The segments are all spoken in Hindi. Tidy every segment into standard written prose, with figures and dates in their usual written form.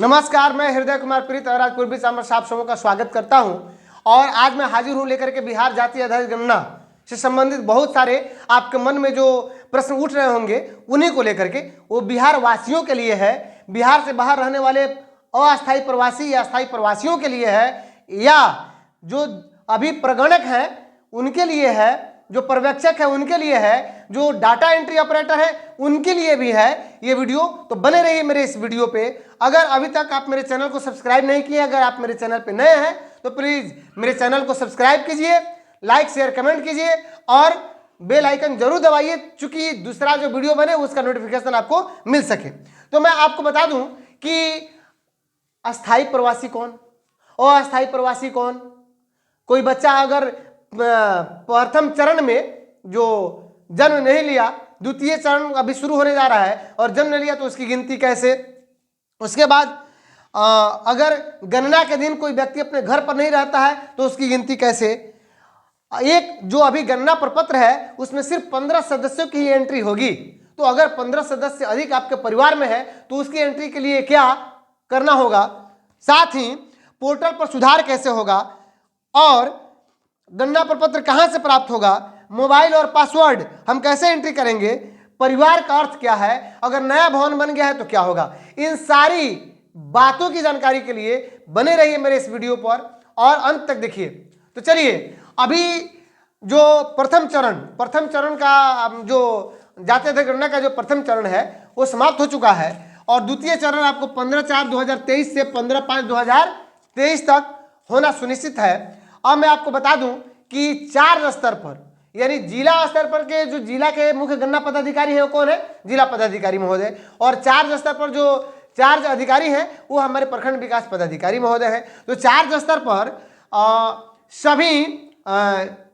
नमस्कार, मैं हृदय कुमार प्रीत और आज पूर्वी चांबर साहब सबों का स्वागत करता हूं। और आज मैं हाजिर हूं लेकर के बिहार जाति आधारित गणना से संबंधित बहुत सारे आपके मन में जो प्रश्न उठ रहे होंगे उन्हीं को लेकर के, वो बिहार वासियों के लिए है, बिहार से बाहर रहने वाले अस्थायी प्रवासी या स्थायी प्रवासियों के लिए है, या जो अभी प्रगणक हैं उनके लिए है, जो पर्यवेक्षक है उनके लिए है, जो डाटा एंट्री ऑपरेटर है उनके लिए भी है ये वीडियो। तो बने रहिए मेरे इस वीडियो पे। अगर अभी तक आप मेरे चैनल को सब्सक्राइब नहीं किए, अगर आप मेरे चैनल पे नए हैं तो प्लीज़ मेरे चैनल को सब्सक्राइब कीजिए, लाइक शेयर कमेंट कीजिए और बेल आइकन जरूर दबाइए, चूंकि दूसरा जो वीडियो बने उसका नोटिफिकेशन आपको मिल सके। तो मैं आपको बता दूं कि अस्थायी प्रवासी कौन, अस्थायी प्रवासी कौन। कोई बच्चा अगर प्रथम चरण में जो जन्म नहीं लिया, द्वितीय चरण अभी शुरू होने जा रहा है और जन्म लिया तो उसकी गिनती कैसे। उसके बाद अगर गणना के दिन कोई व्यक्ति अपने घर पर नहीं रहता है तो उसकी गिनती कैसे। एक जो अभी गणना प्रपत्र है उसमें सिर्फ 15 सदस्यों की ही एंट्री होगी, तो अगर 15 सदस्य अधिक आपके परिवार में है तो उसकी एंट्री के लिए क्या करना होगा। साथ ही पोर्टल पर सुधार कैसे होगा और गणना प्रपत्र कहां से प्राप्त होगा, मोबाइल और पासवर्ड हम कैसे एंट्री करेंगे, परिवार का अर्थ क्या है, अगर नया भवन बन गया है तो क्या होगा। इन सारी बातों की जानकारी के लिए बने रहिए मेरे इस वीडियो पर और अंत तक देखिए। तो चलिए, अभी जो प्रथम चरण का जो जातीय गणना का जो प्रथम चरण है वो समाप्त हो चुका है और द्वितीय चरण आपको 15/4/2023 से 15/5/2023 तक होना सुनिश्चित है। अब मैं आपको बता दूं कि चार्ज स्तर पर, यानी जिला स्तर पर के जो जिला के मुख्य गणना पदाधिकारी है वो कौन है, जिला पदाधिकारी महोदय, और चार्ज स्तर पर जो चार्ज अधिकारी हैं वो हमारे प्रखंड विकास पदाधिकारी महोदय हैं। तो चार्ज स्तर पर सभी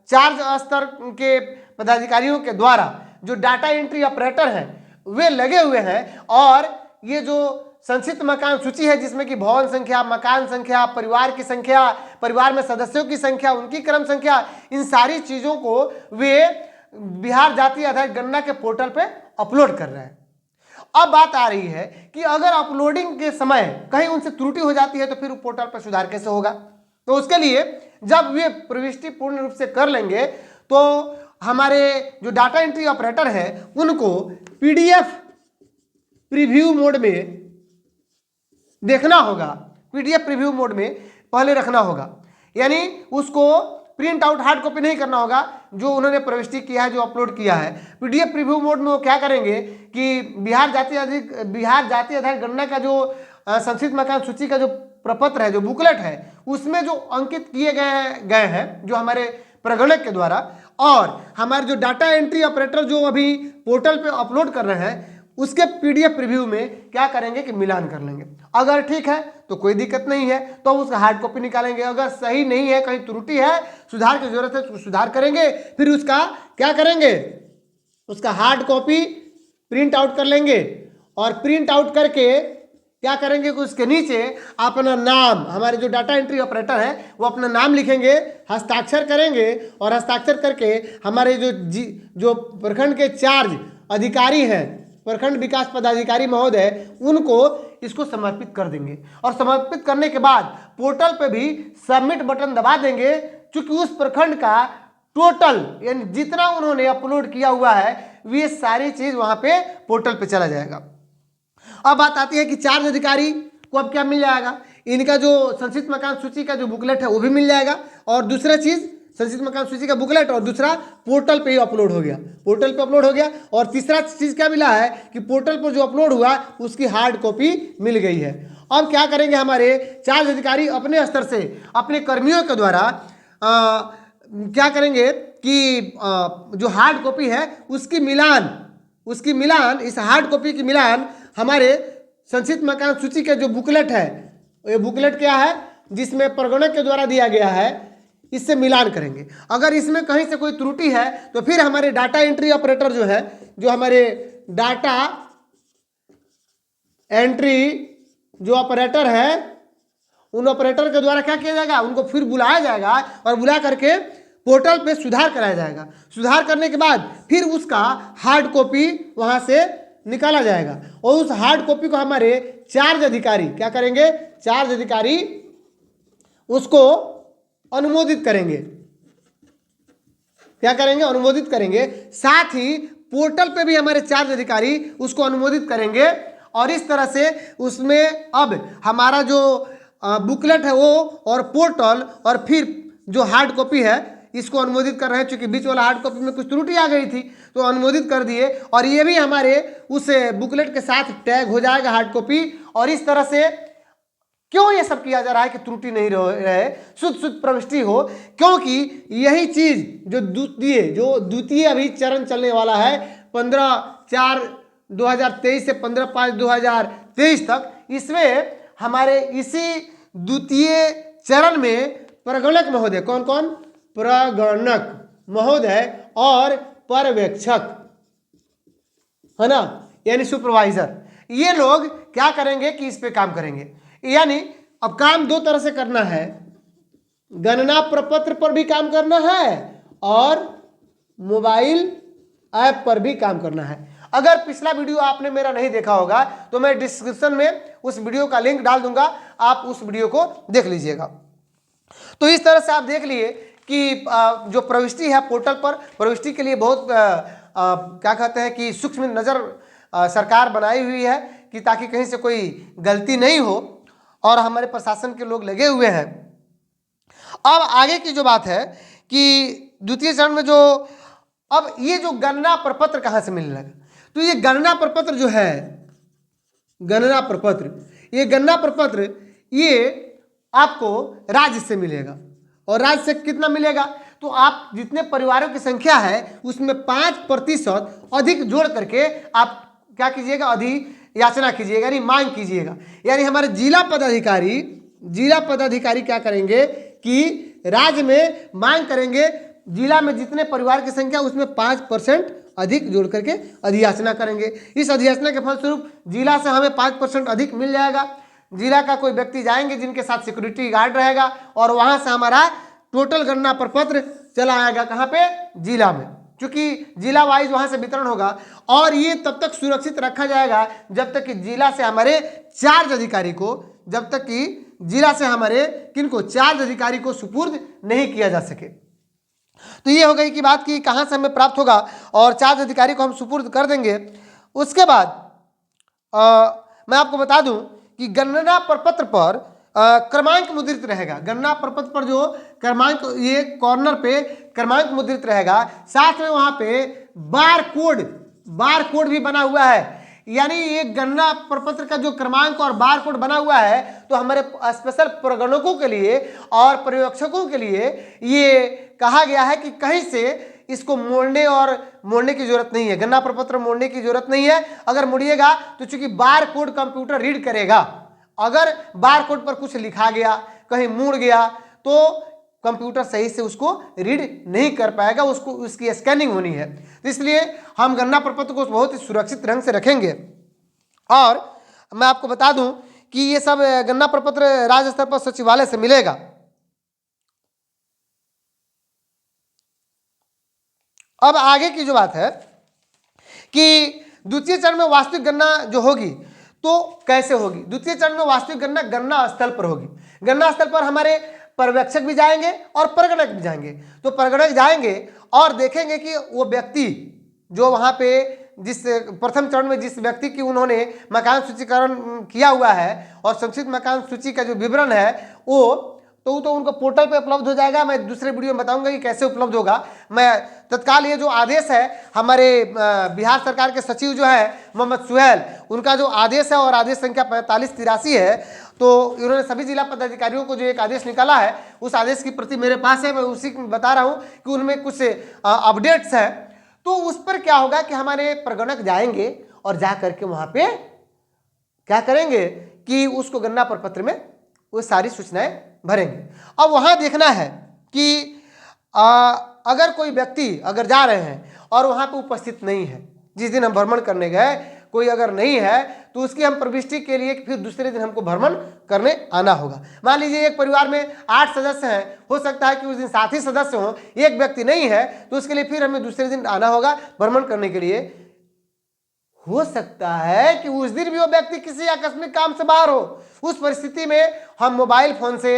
चार्ज स्तर के पदाधिकारियों के द्वारा जो डाटा एंट्री ऑपरेटर हैं वे लगे हुए हैं और ये जो संक्षिप्त मकान सूची है जिसमें कि भवन संख्या, मकान संख्या, परिवार की संख्या, परिवार में सदस्यों की संख्या, उनकी क्रम संख्या, इन सारी चीज़ों को वे बिहार जाति आधारित गणना के पोर्टल पे अपलोड कर रहे हैं। अब बात आ रही है कि अगर अपलोडिंग के समय कहीं उनसे त्रुटि हो जाती है तो फिर पोर्टल पर सुधार कैसे होगा। तो उसके लिए जब वे प्रविष्टि पूर्ण रूप से कर लेंगे तो हमारे जो डाटा एंट्री ऑपरेटर है उनको PDF प्रीव्यू मोड में देखना होगा, PDF प्रीव्यू मोड में पहले रखना होगा, यानी उसको प्रिंट आउट हार्ड कॉपी नहीं करना होगा जो उन्होंने प्रविष्टि किया है, जो अपलोड किया है। PDF प्रीव्यू मोड में वो क्या करेंगे कि बिहार जाति आधारित गणना का जो संक्षिप्त मकान सूची का जो प्रपत्र है, जो बुकलेट है, उसमें जो अंकित किए गए हैं जो हमारे प्रगणक के द्वारा, और हमारे जो डाटा एंट्री ऑपरेटर जो अभी पोर्टल पे अपलोड कर रहे हैं उसके PDF प्रीव्यू में क्या करेंगे कि मिलान कर लेंगे। अगर ठीक है तो कोई दिक्कत नहीं है तो उसका हार्ड कॉपी निकालेंगे, अगर सही नहीं है, कहीं त्रुटि है, सुधार की जरूरत है तो सुधार करेंगे, फिर उसका क्या करेंगे, उसका हार्ड कॉपी प्रिंट आउट कर लेंगे और प्रिंट आउट करके क्या करेंगे कि उसके नीचे अपना नाम, हमारे जो डाटा एंट्री ऑपरेटर है वो अपना नाम लिखेंगे, हस्ताक्षर करेंगे और हस्ताक्षर करके हमारे जो प्रखंड के चार्ज अधिकारी हैं, प्रखंड विकास पदाधिकारी महोदय, उनको इसको समर्पित कर देंगे और समर्पित करने के बाद पोर्टल पे भी सबमिट बटन दबा देंगे, क्योंकि उस प्रखंड का टोटल यानी जितना उन्होंने अपलोड किया हुआ है वे सारी चीज वहां पे पोर्टल पे चला जाएगा। अब बात आती है कि चार्ज अधिकारी को अब क्या मिल जाएगा, इनका जो संक्षिप्त मकान सूची का जो बुकलेट है वो भी मिल जाएगा, और दूसरा चीज संक्षिप्त मकान सूची का बुकलेट, और दूसरा पोर्टल पे ही अपलोड हो गया, पोर्टल पे अपलोड हो गया, और तीसरा चीज क्या मिला है कि पोर्टल पर जो अपलोड हुआ उसकी हार्ड कॉपी मिल गई है। अब क्या करेंगे हमारे चार्ज अधिकारी अपने स्तर से अपने कर्मियों के द्वारा क्या करेंगे कि जो हार्ड कॉपी है उसकी मिलान इस हार्ड कॉपी की मिलान हमारे संक्षिप्त मकान सूची के जो बुकलेट है, ये बुकलेट क्या है जिसमें प्रगणक के द्वारा दिया गया है, इससे मिलान करेंगे। अगर इसमें कहीं से कोई त्रुटि है तो फिर हमारे डाटा एंट्री ऑपरेटर जो है, जो हमारे डाटा एंट्री जो ऑपरेटर है, उन ऑपरेटर के द्वारा क्या किया जाएगा, उनको फिर बुलाया जाएगा और बुला करके पोर्टल पे सुधार कराया जाएगा। सुधार करने के बाद फिर उसका हार्ड कॉपी वहां से निकाला जाएगा और उस हार्ड कॉपी को हमारे चार्ज अधिकारी क्या करेंगे, चार्ज अधिकारी उसको अनुमोदित करेंगे। क्या करेंगे, अनुमोदित करेंगे। साथ ही पोर्टल पे भी हमारे चार्ज अधिकारी उसको अनुमोदित करेंगे और इस तरह से उसमें अब हमारा जो बुकलेट है वो और पोर्टल और फिर जो हार्ड कॉपी है इसको अनुमोदित कर रहे हैं, क्योंकि बीच वाला हार्ड कॉपी में कुछ त्रुटि आ गई थी तो अनुमोदित कर दिए और ये भी हमारे उस बुकलेट के साथ टैग हो जाएगा हार्ड कॉपी। और इस तरह से क्यों ये सब किया जा रहा है कि त्रुटि नहीं रहे, शुद्ध प्रविष्टि हो, क्योंकि यही चीज जो द्वितीय अभी चरण चलने वाला है 15/4/2023 से 15/5/2023 तक, इसमें हमारे इसी द्वितीय चरण में प्रगणक महोदय, कौन कौन, प्रगणक महोदय और पर्यवेक्षक है ना, यानी सुपरवाइजर, ये लोग क्या करेंगे कि इस पे काम करेंगे। यानी अब काम दो तरह से करना है, गणना प्रपत्र पर भी काम करना है और मोबाइल ऐप पर भी काम करना है। अगर पिछला वीडियो आपने मेरा नहीं देखा होगा तो मैं डिस्क्रिप्शन में उस वीडियो का लिंक डाल दूंगा, आप उस वीडियो को देख लीजिएगा। तो इस तरह से आप देख लिए कि जो प्रविष्टि है पोर्टल पर, प्रविष्टि के लिए बहुत क्या कहते हैं कि सूक्ष्म नज़र सरकार बनाई हुई है कि ताकि कहीं से कोई गलती नहीं हो और हमारे प्रशासन के लोग लगे हुए हैं। अब आगे की जो बात है कि द्वितीय चरण में जो अब ये जो गणना प्रपत्र कहाँ से मिलने लगा, तो ये गणना प्रपत्र जो है, गणना प्रपत्र, ये गणना प्रपत्र ये आपको राज्य से मिलेगा और राज्य से कितना मिलेगा, तो आप जितने परिवारों की संख्या है उसमें 5% अधिक जोड़ करके आप क्या कीजिएगा, अधियाचना कीजिएगा, यानी मांग कीजिएगा। यानी हमारे जिला पदाधिकारी क्या करेंगे कि राज्य में मांग करेंगे, जिला में जितने परिवार की संख्या उसमें 5% अधिक जोड़ करके अधियाचना करेंगे। इस अधियाचना के फलस्वरूप जिला से हमें 5% अधिक मिल जाएगा। जिला का कोई व्यक्ति जाएंगे जिनके साथ सिक्योरिटी गार्ड रहेगा और वहां से हमारा टोटल गणना प्रपत्र चला आएगा कहाँ पे, जिला में, क्योंकि जिला वाइज वहां से वितरण होगा और ये तब तक सुरक्षित रखा जाएगा जब तक कि जिला से हमारे चार्ज अधिकारी को, जब तक कि जिला से हमारे किनको, चार्ज अधिकारी को सुपुर्द नहीं किया जा सके। तो ये हो गई कि बात कि कहाँ से हमें प्राप्त होगा और चार्ज अधिकारी को हम सुपुर्द कर देंगे। उसके बाद मैं आपको बता दूं कि गणना प्रपत्र पर क्रमांक मुद्रित रहेगा। गणना प्रपत्र पर जो क्रमांक, ये कॉर्नर पे क्रमांक मुद्रित रहेगा, साथ में वहां पे बार कोड भी बना हुआ है। यानी ये गणना प्रपत्र का जो क्रमांक और बार कोड बना हुआ है तो हमारे स्पेशल प्रगणकों के लिए और पर्यवेक्षकों के लिए ये कहा गया है कि कहीं से इसको मोड़ने की जरूरत नहीं है। गणना प्रपत्र मोड़ने की जरूरत नहीं है। अगर मुड़िएगा तो चूंकि बार कोड कंप्यूटर रीड करेगा, अगर बार कोड पर कुछ लिखा गया, कहीं मुड़ गया तो कंप्यूटर सही से उसको रीड नहीं कर पाएगा, उसको उसकी स्कैनिंग होनी है। तो इसलिए हम गणना प्रपत्र को बहुत ही सुरक्षित ढंग से रखेंगे। और मैं आपको बता दूं कि ये सब गणना प्रपत्र राज्य स्तर पर सचिवालय से मिलेगा। अब आगे की जो बात है कि द्वितीय चरण में वास्तविक गणना जो होगी तो कैसे होगी। द्वितीय चरण में वास्तविक गणना गणना स्थल पर होगी। गणना स्थल पर हमारे पर्यवेक्षक भी जाएंगे और प्रगणक भी जाएंगे। तो प्रगणक जाएंगे और देखेंगे कि वो व्यक्ति जो वहां पे जिस प्रथम चरण में जिस व्यक्ति की उन्होंने मकान सूचीकरण किया हुआ है और संक्षिप्त मकान सूची का जो विवरण है वो तो उनको पोर्टल पे उपलब्ध हो जाएगा। मैं दूसरे वीडियो में बताऊंगा कि कैसे उपलब्ध होगा। मैं तत्काल ये जो आदेश है हमारे बिहार सरकार के सचिव जो है मोहम्मद सुहेल, उनका जो आदेश है और आदेश संख्या 4583 है, तो उन्होंने सभी जिला पदाधिकारियों को जो एक आदेश निकाला है उस आदेश की प्रति मेरे पास है। मैं उसी में बता रहा हूँ कि उनमें कुछ अपडेट्स हैं। तो उस पर क्या होगा कि हमारे प्रगणक जाएंगे और जा करके वहाँ पे क्या करेंगे कि उसको गणना प्रपत्र में वो सारी सूचनाएं भरेंगे। अब वहां देखना है कि अगर कोई व्यक्ति अगर जा रहे हैं और वहां पे उपस्थित नहीं है, जिस दिन हम भ्रमण करने गए कोई अगर नहीं है तो उसकी हम प्रविष्टि के लिए फिर दूसरे दिन हमको भ्रमण करने आना होगा। मान लीजिए एक परिवार में 8 सदस्य हैं, हो सकता है कि उस दिन 7 ही सदस्य हों, एक व्यक्ति नहीं है तो उसके लिए फिर हमें दूसरे दिन आना होगा भ्रमण करने के लिए। हो सकता है कि उस दिन भी वो व्यक्ति किसी आकस्मिक काम से बाहर हो। उस परिस्थिति में हम मोबाइल फोन से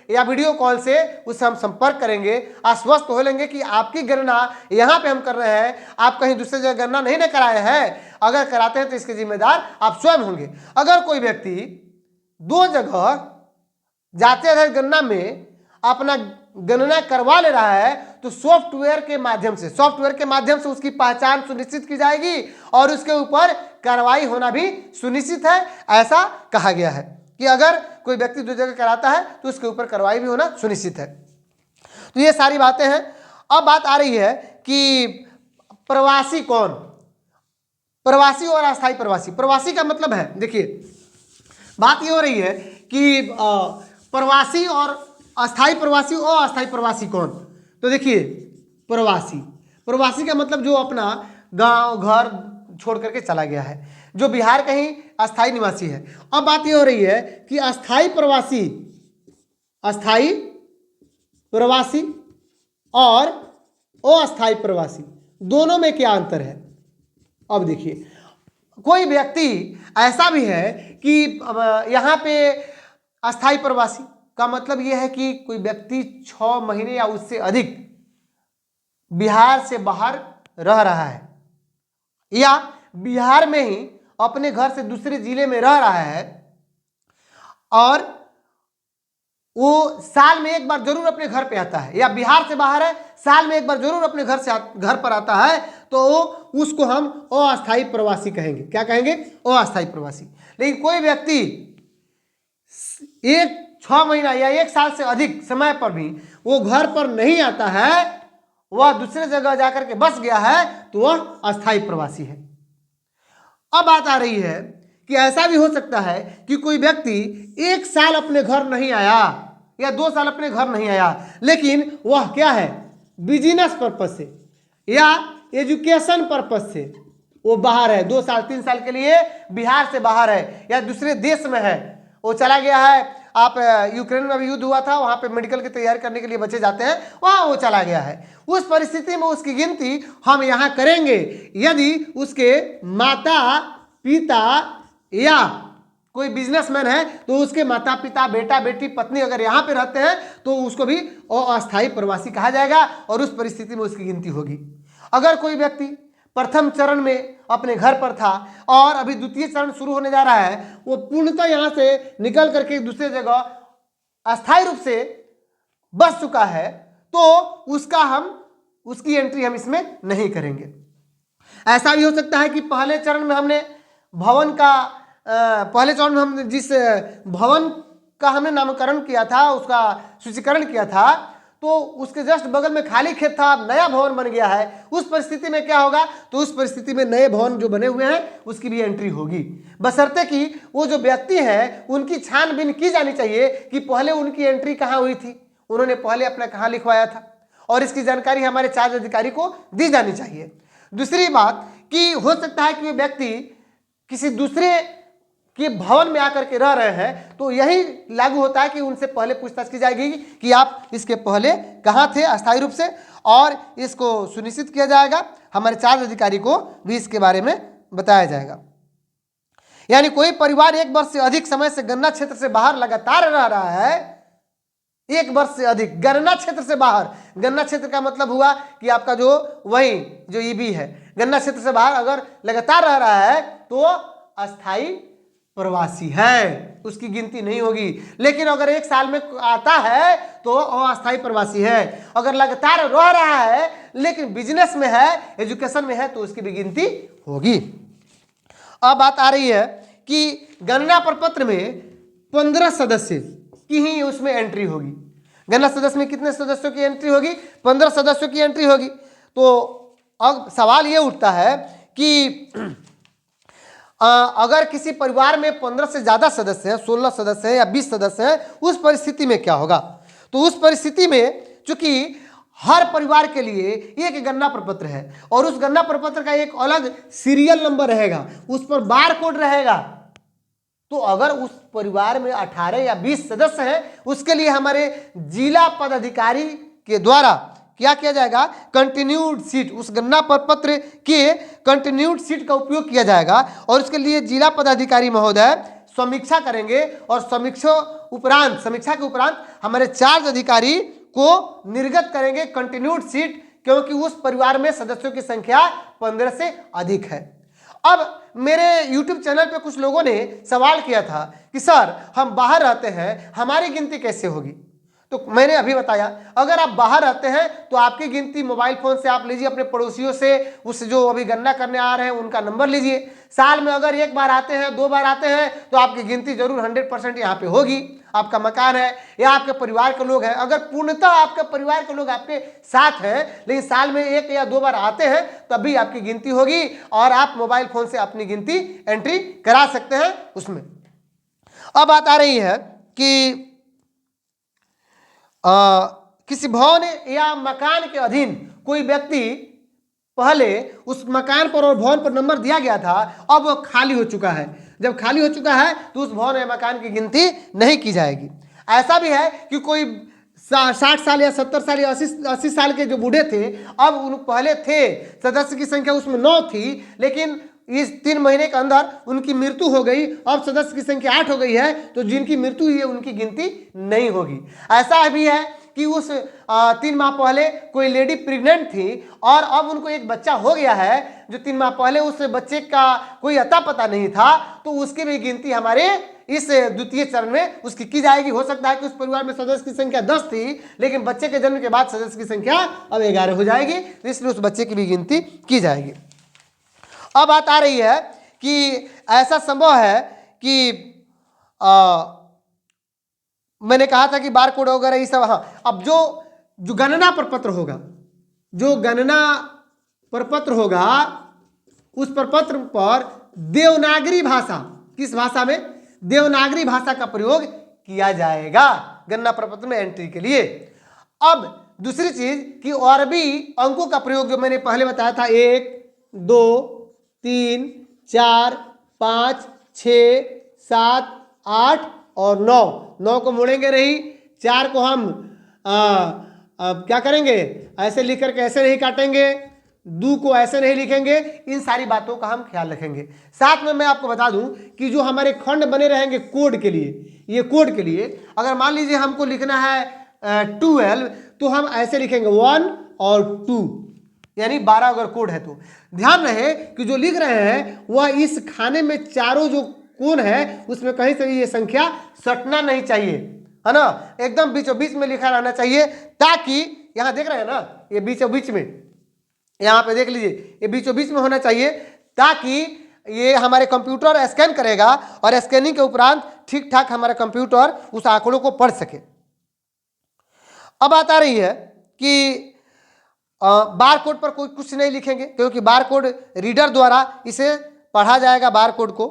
या वीडियो कॉल से उससे हम संपर्क करेंगे, आश्वस्त हो लेंगे कि आपकी गणना यहाँ पे हम कर रहे हैं, आप कहीं दूसरी जगह गणना नहीं न कराए हैं। अगर कराते हैं तो इसके जिम्मेदार आप स्वयं होंगे। अगर कोई व्यक्ति दो जगह जाति आधारित गणना में अपना गणना करवा ले रहा है तो सॉफ्टवेयर के माध्यम से उसकी पहचान सुनिश्चित की जाएगी और उसके ऊपर कार्रवाई होना भी सुनिश्चित है। ऐसा कहा गया है कि अगर कोई व्यक्ति दो जगह कराता है तो उसके ऊपर कार्रवाई भी होना सुनिश्चित है। तो ये सारी बातें हैं। अब बात आ रही है कि प्रवासी कौन, प्रवासी और अस्थायी प्रवासी। प्रवासी का मतलब है, देखिए बात ये हो रही है कि प्रवासी और अस्थायी प्रवासी और अस्थायी प्रवासी कौन। तो देखिए प्रवासी का मतलब जो अपना गांव घर छोड़ करके चला गया है, जो बिहार का ही अस्थायी निवासी है। अब बात ये हो रही है कि अस्थायी प्रवासी और अस्थायी प्रवासी दोनों में क्या अंतर है। अब देखिए कोई व्यक्ति ऐसा भी है कि यहाँ पे अस्थायी प्रवासी का मतलब यह है कि कोई व्यक्ति 6 महीने या उससे अधिक बिहार से बाहर रह रहा है या बिहार में ही अपने घर से दूसरे जिले में रह रहा है और वो साल में एक बार जरूर अपने घर पे आता है, या बिहार से बाहर है साल में एक बार जरूर अपने घर पर आता है, तो उसको हम अस्थायी प्रवासी कहेंगे। क्या कहेंगे? अस्थायी प्रवासी। लेकिन कोई व्यक्ति 6 महीना या 1 साल से अधिक समय पर भी वो घर पर नहीं आता है, वह दूसरे जगह जाकर के बस गया है, तो वह अस्थायी प्रवासी है। अब बात आ रही है कि ऐसा भी हो सकता है कि कोई व्यक्ति 1 साल अपने घर नहीं आया या 2 साल अपने घर नहीं आया, लेकिन वह क्या है, बिजनेस पर्पस से या एजुकेशन पर्पस से वो बाहर है, 2 साल 3 साल के लिए बिहार से बाहर है या दूसरे देश में है, वो चला गया है। आप यूक्रेन में अभी युद्ध हुआ था, वहाँ पे मेडिकल की तैयारी करने के लिए बच्चे जाते हैं, वहाँ वो चला गया है। उस परिस्थिति में उसकी गिनती हम यहाँ करेंगे यदि उसके माता पिता या कोई बिजनेसमैन है तो उसके माता पिता बेटा बेटी पत्नी अगर यहाँ पे रहते हैं तो उसको भी अस्थायी प्रवासी कहा जाएगा और उस परिस्थिति में उसकी गिनती होगी। अगर कोई व्यक्ति प्रथम चरण में अपने घर पर था और अभी द्वितीय चरण शुरू होने जा रहा है, वो पूर्णतः यहाँ से निकल करके दूसरे जगह अस्थायी रूप से बस चुका है, तो उसकी एंट्री हम इसमें नहीं करेंगे। ऐसा भी हो सकता है कि पहले चरण में हमने जिस भवन का हमने नामकरण किया था, उसका सूचीकरण किया था, तो उसके जस्ट बगल में खाली खेत था, अब नया भवन बन गया है। उस परिस्थिति में क्या होगा, तो उस परिस्थिति में नए भवन जो बने हुए हैं उसकी भी एंट्री होगी, बशर्ते कि वो जो व्यक्ति हैं उनकी छानबीन की जानी चाहिए कि पहले उनकी एंट्री कहाँ हुई थी, उन्होंने पहले अपना कहाँ लिखवाया था, और इसकी जानकारी हमारे चार्ज अधिकारी को दी जानी चाहिए। दूसरी बात कि हो सकता है कि वो व्यक्ति किसी दूसरे के भवन में आकर के रह रहे हैं, तो यही लागू होता है कि उनसे पहले पूछताछ की जाएगी कि आप इसके पहले कहाँ थे अस्थायी रूप से, और इसको सुनिश्चित किया जाएगा। हमारे चार्ज अधिकारी को भी इसके बारे में बताया जाएगा। यानी कोई परिवार 1 वर्ष से अधिक समय से गणना क्षेत्र से बाहर लगातार रह रहा है, 1 वर्ष से अधिक गणना क्षेत्र से बाहर। गणना क्षेत्र का मतलब हुआ कि आपका जो ईबी है, गणना क्षेत्र से बाहर अगर लगातार रह रहा है तो अस्थायी प्रवासी है, उसकी गिनती नहीं होगी। लेकिन अगर 1 साल में आता है तो अस्थायी प्रवासी है। अगर लगातार रह रहा है लेकिन बिजनेस में है, एजुकेशन में है, तो उसकी भी गिनती होगी। अब बात आ रही है कि गणना प्रपत्र में 15 सदस्य की ही उसमें एंट्री होगी। गणना सदस्य में कितने सदस्यों की एंट्री होगी? 15 सदस्यों की एंट्री होगी। तो अब सवाल ये उठता है कि अगर किसी परिवार में 15 से ज़्यादा सदस्य हैं, 16 सदस्य हैं या 20 सदस्य हैं, उस परिस्थिति में क्या होगा? तो उस परिस्थिति में चूंकि हर परिवार के लिए एक गणना प्रपत्र है और उस गणना प्रपत्र का एक अलग सीरियल नंबर रहेगा, उस पर बार कोड रहेगा, तो अगर उस परिवार में 18 या 20 सदस्य हैं, उसके लिए हमारे जिला पदाधिकारी के द्वारा क्या किया जाएगा, कंटिन्यूड सीट, उस गणना प्रपत्र के कंटिन्यूड सीट का उपयोग किया जाएगा और उसके लिए जिला पदाधिकारी महोदय समीक्षा करेंगे और समीक्षा के उपरांत हमारे चार्ज अधिकारी को निर्गत करेंगे कंटिन्यूड सीट, क्योंकि उस परिवार में सदस्यों की संख्या 15 से अधिक है। अब मेरे YouTube चैनल पे कुछ लोगों ने सवाल किया था कि सर हम बाहर रहते हैं, हमारी गिनती कैसे होगी? तो मैंने अभी बताया, अगर आप बाहर रहते हैं तो आपकी गिनती मोबाइल फोन से आप लीजिए, अपने पड़ोसियों से, उस जो अभी गणना करने आ रहे हैं उनका नंबर लीजिए। साल में अगर एक बार आते हैं, 2 बार आते हैं तो आपकी गिनती जरूर 100% यहाँ पे होगी। आपका मकान है या आपके परिवार के लोग हैं, अगर पूर्णतः आपके परिवार के लोग आपके साथ हैं लेकिन साल में 1 या 2 बार आते हैं तभी आपकी गिनती होगी और आप मोबाइल फोन से अपनी गिनती एंट्री करा सकते हैं उसमें। अब बात आ रही है कि किसी भवन या मकान के अधीन कोई व्यक्ति, पहले उस मकान पर और भवन पर नंबर दिया गया था, अब वो खाली हो चुका है। जब खाली हो चुका है तो उस भवन या मकान की गिनती नहीं की जाएगी। ऐसा भी है कि कोई 60 साल या 70 साल या 80 साल के जो बूढ़े थे, अब उन पहले थे सदस्य की संख्या उसमें 9 थी, लेकिन इस 3 महीने के अंदर उनकी मृत्यु हो गई, अब सदस्य की संख्या 8 हो गई है, तो जिनकी मृत्यु हुई है उनकी गिनती नहीं होगी। ऐसा भी है कि उस 3 माह पहले कोई लेडी प्रेग्नेंट थी और अब उनको एक बच्चा हो गया है, जो 3 माह पहले उस बच्चे का कोई अता पता नहीं था, तो उसकी भी गिनती हमारे इस द्वितीय चरण में उसकी की जाएगी। हो सकता है कि उस परिवार में सदस्य की संख्या 10 थी, लेकिन बच्चे के जन्म के बाद सदस्य की संख्या अब 11 हो जाएगी, तो इसलिए उस बच्चे की भी गिनती की जाएगी। अब बात आ रही है कि ऐसा संभव है कि मैंने कहा था कि बार कोड वगैरह ये सब, हाँ, अब जो गणना प्रपत्र होगा, जो गणना प्रपत्र होगा उस प्रपत्र पर देवनागरी भाषा, किस भाषा में, देवनागरी भाषा का प्रयोग किया जाएगा गणना प्रपत्र में एंट्री के लिए। अब दूसरी चीज कि अरबी अंकों का प्रयोग जो मैंने पहले बताया था, 1, 2, 3, 4, 5, 6, 7, 8 और 9 को मोड़ेंगे नहीं, 4 को हम क्या करेंगे, ऐसे लिख करके ऐसे नहीं काटेंगे, 2 को ऐसे नहीं लिखेंगे। इन सारी बातों का हम ख्याल रखेंगे। साथ में मैं आपको बता दूं कि जो हमारे खंड बने रहेंगे कोड के लिए, ये कोड के लिए अगर मान लीजिए हमको लिखना है 12, तो हम ऐसे लिखेंगे 1 और 2, यानी 12 अगर कोड है तो ध्यान रहे कि जो लिख रहे हैं वह इस खाने में चारों जो कोण है उसमें कहीं से भी ये संख्या सटना नहीं चाहिए, है ना, एकदम बीचों बीच में लिखा रहना चाहिए, ताकि यहाँ देख रहे हैं ना, ये बीचों बीच में, यहाँ पे देख लीजिए ये बीचों बीच में होना चाहिए, ताकि ये हमारे कंप्यूटर स्कैन करेगा और स्कैनिंग के उपरांत ठीक ठाक हमारा कंप्यूटर उस आंकड़ों को पढ़ सके। अब बात आ रही है कि बार कोड पर कोई कुछ नहीं लिखेंगे, क्योंकि बार कोड रीडर द्वारा इसे पढ़ा जाएगा। बार कोड को,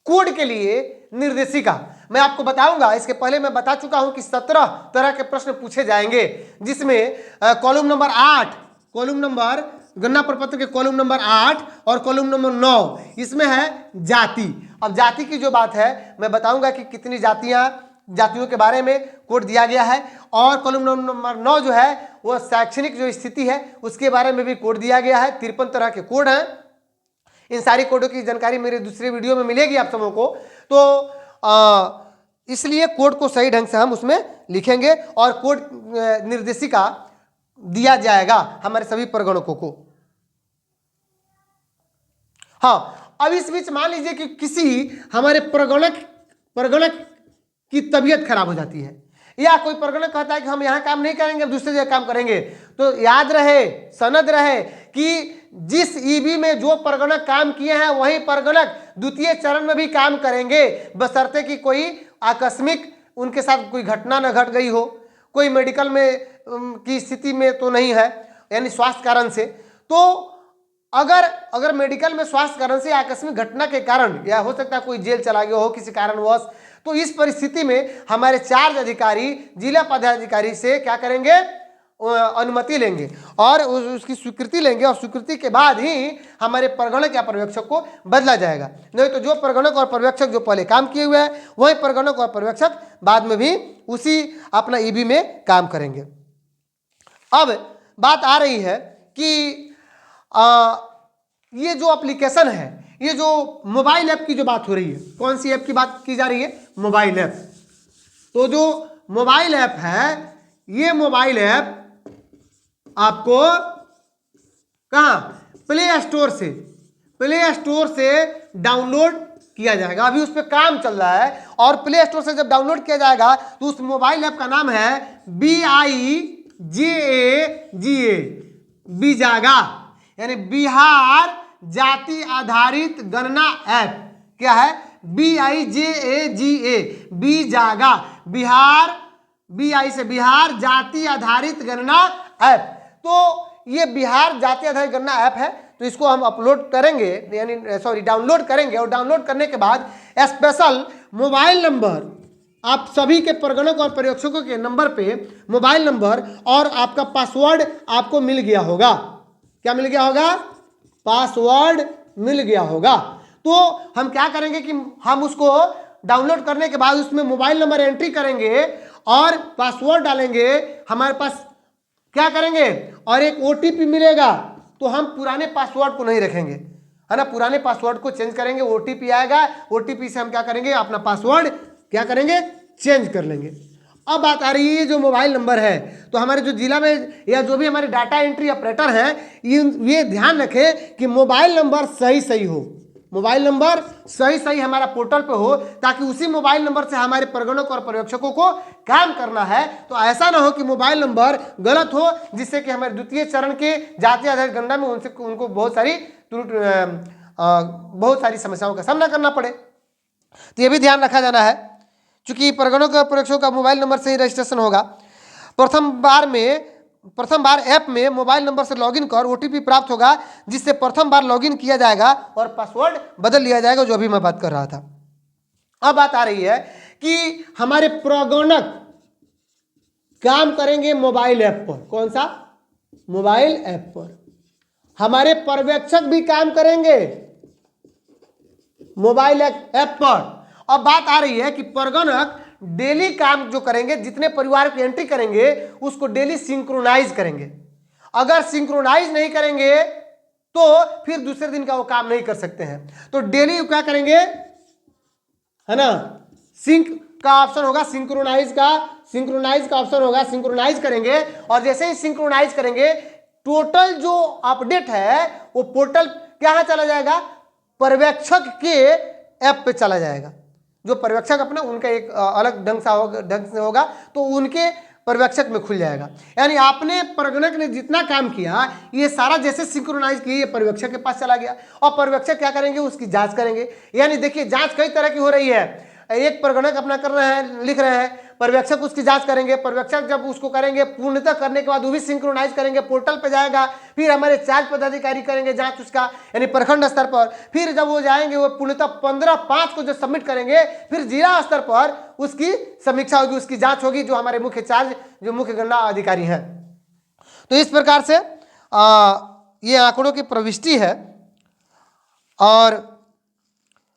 कोड के लिए निर्देशिका मैं आपको बताऊंगा। इसके पहले मैं बता चुका हूं कि 17 तरह के प्रश्न पूछे जाएंगे, जिसमें कॉलम नंबर 8, कॉलम नंबर गणना प्रपत्र के कॉलम नंबर 8 और कॉलम नंबर 9, इसमें है जाति। अब जाति की जो बात है मैं बताऊंगा कि कितनी जातियों के बारे में कोड दिया गया है, और कॉलम नंबर 9 जो है वो शैक्षणिक जो स्थिति है उसके बारे में भी कोड दिया गया है। 53 तरह के कोड हैं। इन सारी कोडों की जानकारी मेरे दूसरे वीडियो में मिलेगी आप सबों को, तो इसलिए कोड को सही ढंग से हम उसमें लिखेंगे और कोड निर्देशिका दिया जाएगा हमारे सभी प्रगणकों को। हाँ, अब इस बीच मान लीजिए कि किसी हमारे प्रगणक की तबीयत खराब हो जाती है, या कोई प्रगणक कहता है कि हम यहाँ काम नहीं करेंगे, दूसरे जगह काम करेंगे, तो याद रहे, सनद रहे कि जिस ईबी में जो प्रगणक काम किए हैं वही प्रगणक द्वितीय चरण में भी काम करेंगे, बशर्ते कि कोई आकस्मिक उनके साथ कोई घटना न घट गई हो, कोई मेडिकल में की स्थिति में तो नहीं है, यानी स्वास्थ्य कारण से। तो अगर मेडिकल में स्वास्थ्य कारण से आकस्मिक घटना के कारण, या हो सकता है कोई जेल चला गया हो किसी कारणवश, तो इस परिस्थिति में हमारे चार्ज अधिकारी जिला पदाधिकारी से क्या करेंगे, अनुमति लेंगे और उसकी स्वीकृति लेंगे, और स्वीकृति के बाद ही हमारे प्रगणक या पर्यवेक्षक को बदला जाएगा। नहीं तो जो प्रगणक और पर्यवेक्षक जो पहले काम किए हुए हैं वही प्रगणक और पर्यवेक्षक बाद में भी उसी अपना ईबी में काम करेंगे। अब बात आ रही है कि ये जो एप्लीकेशन है, ये जो मोबाइल ऐप की जो बात हो रही है, कौन सी ऐप की बात की जा रही है? Mobile app. तो जो मोबाइल ऐप है, ये मोबाइल ऐप आपको कहाँ? प्ले स्टोर से डाउनलोड किया जाएगा। अभी उस पर काम चल रहा है और प्ले स्टोर से जब डाउनलोड किया जाएगा तो उस मोबाइल ऐप का नाम है BIJAGA, बीजागा, यानी बिहार जाति आधारित गणना ऐप। क्या है? BIJAGA, बीजागा, बिहार, BI से बिहार जाति आधारित गणना ऐप। तो ये बिहार जाति आधारित गणना ऐप है, तो इसको हम अपलोड करेंगे, यानी डाउनलोड करेंगे, और डाउनलोड करने के बाद स्पेशल मोबाइल नंबर, आप सभी के प्रगणक और पर्यवेक्षकों के नंबर पे मोबाइल नंबर और आपका पासवर्ड आपको मिल गया होगा। क्या मिल गया होगा? पासवर्ड मिल गया होगा। तो हम क्या करेंगे कि हम उसको डाउनलोड करने के बाद उसमें मोबाइल नंबर एंट्री करेंगे और पासवर्ड डालेंगे। हमारे पास क्या करेंगे, और एक OTP मिलेगा, तो हम पुराने पासवर्ड को नहीं रखेंगे, है ना, पुराने पासवर्ड को चेंज करेंगे। OTP आएगा, OTP से हम क्या करेंगे, अपना पासवर्ड क्या करेंगे, चेंज कर लेंगे। अब बात आ रही है जो मोबाइल नंबर है, तो हमारे जो जिला में या जो भी हमारे डाटा एंट्री ऑपरेटर हैं, ये ध्यान रखें कि मोबाइल नंबर सही हो, मोबाइल नंबर सही हमारा पोर्टल पे हो, ताकि उसी मोबाइल नंबर से हमारे प्रगणक और पर्यवेक्षकों को काम करना है। तो ऐसा ना हो कि मोबाइल नंबर गलत हो, जिससे कि हमारे द्वितीय चरण के जाति आधारित गणना में उनको बहुत सारी समस्याओं का सामना करना पड़े। तो ये भी ध्यान रखा जाना है, चूंकि प्रगणक और पर्यवेक्षकों का मोबाइल नंबर से ही रजिस्ट्रेशन होगा। प्रथम बार ऐप में मोबाइल नंबर से लॉगिन कर OTP प्राप्त होगा, जिससे प्रथम बार लॉगिन किया जाएगा और पासवर्ड बदल लिया जाएगा, जो अभी मैं बात कर रहा था। अब बात आ रही है कि हमारे प्रगणक काम करेंगे मोबाइल ऐप पर। कौन सा? मोबाइल ऐप पर। हमारे पर्यवेक्षक भी काम करेंगे मोबाइल ऐप पर। अब बात आ रही है कि प्रगणक डेली काम जो करेंगे, जितने परिवार की एंट्री करेंगे उसको डेली सिंक्रोनाइज करेंगे। अगर सिंक्रोनाइज नहीं करेंगे तो फिर दूसरे दिन का वो काम नहीं कर सकते हैं। तो डेली क्या करेंगे, है ना, सिंक का ऑप्शन होगा, सिंक्रोनाइज का ऑप्शन होगा, सिंक्रोनाइज करेंगे। और जैसे ही सिंक्रोनाइज करेंगे, टोटल जो अपडेट है वो पोर्टल क्या चला जाएगा, पर्यवेक्षक के ऐप पे चला जाएगा। जो पर्यवेक्षक अपना उनका एक अलग ढंग से होगा, तो उनके पर्यवेक्षक में खुल जाएगा। यानी आपने प्रगणक ने जितना काम किया, ये सारा जैसे सिंक्रोनाइज किया, ये पर्यवेक्षक के पास चला गया, और पर्यवेक्षक क्या करेंगे, उसकी जांच करेंगे। यानी देखिए, जांच कई तरह की हो रही है। एक प्रगणक अपना कर रहे हैं, लिख रहे हैं, पर्यवेक्षक उसकी जांच करेंगे। पर्यवेक्षक जब उसको करेंगे, पूर्णतः करने के बाद वो भी सिंक्रोनाइज करेंगे, पोर्टल पे जाएगा। फिर हमारे चार्ज पदाधिकारी करेंगे जांच उसका, यानी प्रखंड स्तर पर। फिर जब वो जाएंगे, वो पूर्णतः 15/5 को जो सबमिट करेंगे, फिर जिला स्तर पर उसकी समीक्षा होगी, उसकी जांच होगी, जो हमारे मुख्य चार्ज, जो मुख्य गणना अधिकारी हैं। तो इस प्रकार से ये आंकड़ों की प्रविष्टि है। और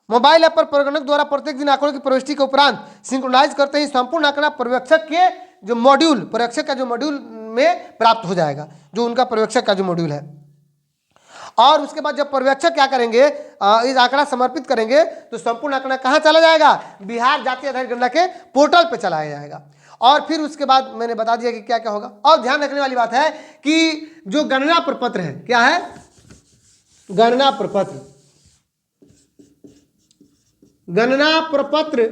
मोबाइल ऐप पर प्रगणक द्वारा प्रत्येक दिन आंकड़ों की प्रविष्टि के उपरांत सिंक्रोनाइज करते ही संपूर्ण आंकड़ा पर्यवेक्षक के जो मॉड्यूल, पर्यवेक्षक का जो मॉड्यूल में प्राप्त हो जाएगा, जो उनका पर्यवेक्षक का जो मॉड्यूल है। और उसके बाद जब पर्यवेक्षक क्या करेंगे, इस आंकड़ा समर्पित करेंगे, तो संपूर्ण आंकड़ा कहाँ चला जाएगा, बिहार जाति आधारित गणना के पोर्टल पर चलाया जाएगा। और फिर उसके बाद मैंने बता दिया कि क्या क्या होगा। और ध्यान रखने वाली बात है कि जो गणना प्रपत्र है, क्या है, गणना प्रपत्र, गणना प्रपत्र,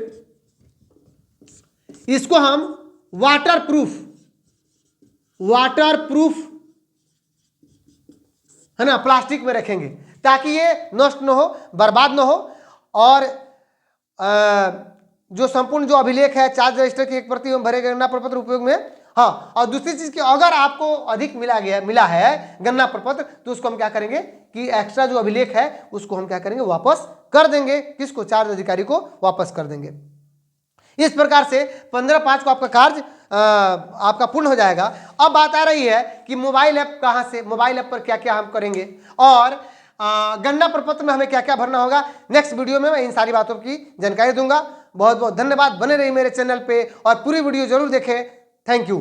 इसको हम वाटर प्रूफ है ना, प्लास्टिक में रखेंगे, ताकि ये नष्ट न हो, बर्बाद न हो। और जो संपूर्ण जो अभिलेख है, चार्ज रजिस्टर की एक प्रति भरे गणना प्रपत्र उपयोग में। हाँ, और दूसरी चीज की, अगर आपको अधिक मिला है गणना प्रपत्र, तो उसको हम क्या करेंगे कि एक्स्ट्रा जो अभिलेख है उसको हम क्या करेंगे, वापस कर देंगे। किसको? चार्ज अधिकारी को वापस कर देंगे। इस प्रकार से 15/5 को आपका कार्य आपका पूर्ण हो जाएगा। अब बात आ रही है कि मोबाइल ऐप कहाँ से, मोबाइल ऐप पर क्या क्या हम करेंगे, और गणना प्रपत्र में हमें क्या क्या भरना होगा। नेक्स्ट वीडियो में मैं इन सारी बातों की जानकारी दूंगा। बहुत बहुत धन्यवाद, बने रहिए मेरे चैनल पे और पूरी वीडियो जरूर देखें। Thank you.